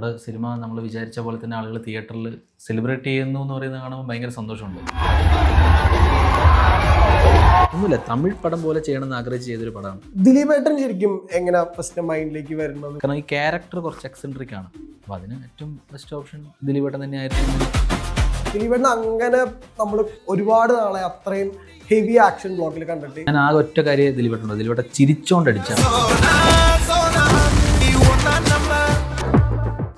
നമ്മുടെ സിനിമ നമ്മൾ വിചാരിച്ച പോലെ തന്നെ ആളുകൾ തിയേറ്ററിൽ സെലിബ്രേറ്റ് ചെയ്യുന്നു എന്ന് പറയുന്നത് കാണുമ്പോൾ ഭയങ്കര സന്തോഷമുണ്ട്. ഒന്നുമില്ല, തമിഴ് പടം പോലെ ചെയ്യണമെന്ന് ആഗ്രഹിച്ച് ചെയ്തൊരു പടമാണ്. ദിലീപേട്ടൻ ശരിക്കും എങ്ങനെ ഫസ്റ്റ് മൈൻഡിലേക്ക് വരുന്നത്? കാരണം ഈ ക്യാരക്ടർ കുറച്ച് എക്സെൻട്രിക് ആണ്. അപ്പോൾ അതിന് ഏറ്റവും ബെസ്റ്റ് ഓപ്ഷൻ ദിലീപേട്ടൻ തന്നെയായിരുന്നു. ദിലീപേട്ടൻ അങ്ങനെ നമ്മൾ ഒരുപാട് നാളെ അത്രയും ഹെവി ആക്ഷൻ ബ്ലോക്കിൽ കണ്ടിട്ട് ഞാൻ ആകെ ഒറ്റ കാര്യം ദിലീപേട്ടനുണ്ട്. ദിലീപേട്ടൻ ചിരിച്ചോണ്ടടിച്ചാണ്.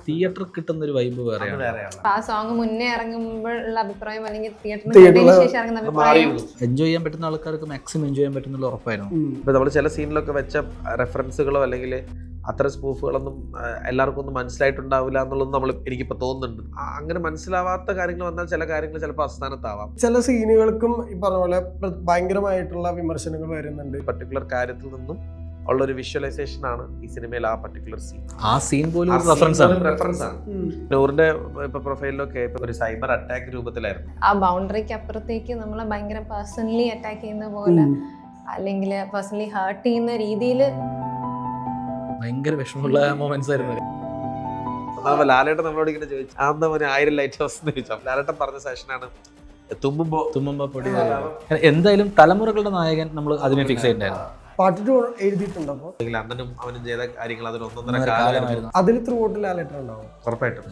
തിയേറ്റർ കിട്ടുന്ന ഒരു വൈബ് വേറെയാണ്. ആ സോങ് മുന്നേ ഇറങ്ങുമ്പോഴുള്ള അഭിപ്രായം അല്ലെങ്കിൽ തിയേറ്ററിന് ശേഷം ഇറങ്ങുന്ന അഭിപ്രായം എൻജോയ് ചെയ്യാൻ പറ്റുന്ന ആൾക്കാർക്ക് മാക്സിമം എൻജോയ് ചെയ്യാൻ പറ്റുന്നുള്ള ഉറപ്പായിരുന്നു. ഇപ്പൊ നമ്മൾ ചില സീനിലൊക്കെ വെച്ച റെഫറൻസുകളോ അല്ലെങ്കിൽ അത്ര സ്പൂഫുകളൊന്നും എല്ലാവർക്കും ഒന്നും മനസ്സിലായിട്ടുണ്ടാവില്ല എന്നുള്ളത് എനിക്കിപ്പോൾ തോന്നുന്നുണ്ട്. അങ്ങനെ മനസ്സിലാവാത്ത കാര്യങ്ങൾ വന്നാൽ ചില കാര്യങ്ങൾ ചിലപ്പോൾ അസ്ഥാനത്താവാം. ചില സീനുകൾക്കും ഈ പറഞ്ഞ പോലെ ഭയങ്കരമായിട്ടുള്ള വിമർശനങ്ങൾ വരുന്നുണ്ട്. പർട്ടിക്കുലർ കാര്യത്തിൽ നിന്നും ഉള്ളൊരു വിഷ്വലൈസേഷൻ ആണ് ഈ സിനിമയിൽ ആ പർട്ടിക്കുലർ സീൻ. ആ സീൻ പോലും റെഫറൻസ് ആണ്. നൂറിന്റെ ഇപ്പൊ പ്രൊഫൈലിലൊക്കെ ഇപ്പൊ ഒരു സൈബർ അറ്റാക്ക് രൂപത്തിലായിരുന്നു. ആ ബൗണ്ടറിക്ക് അപ്പുറത്തേക്ക് നമ്മളെ ഭയങ്കര പേഴ്സണലി അറ്റാക്ക് ചെയ്യുന്ന പോലെ അല്ലെങ്കിൽ പേഴ്സണലി ഹേർട്ട് ചെയ്യുന്ന രീതിയിൽ ഭയങ്കര വിഷമമുള്ള മൊമെന്റ്സ് ആയിരുന്നു. ലാലേട്ടൻ നമ്മളോട് ഇങ്ങനെ ചോദിച്ചു, എന്താ 1000 ലൈറ്റ് ഹൗസ് എന്ന് ചോദിച്ചു. ലാലേട്ടൻ പറഞ്ഞ സെഷനാണ് തുമ്മുമ്പോ പൊടി. എന്തായാലും തലമുറകളുടെ നായകൻ നമ്മൾ അതിനെ ഫിക്സ് ചെയ്തിട്ടുണ്ടായിരുന്നു. പാർട്ട് 2 എഴുതിയിട്ടുണ്ടോ? അണ്ണനും അവനും ചെയ്ത കാര്യങ്ങൾ അതിൽ ഒന്നൊന്നര കാലമായിരുന്നു. അതിൽ ത്രൂ ഔട്ട് ലാലേട്ടൻ ഉണ്ടാവും ഉറപ്പായിട്ടും.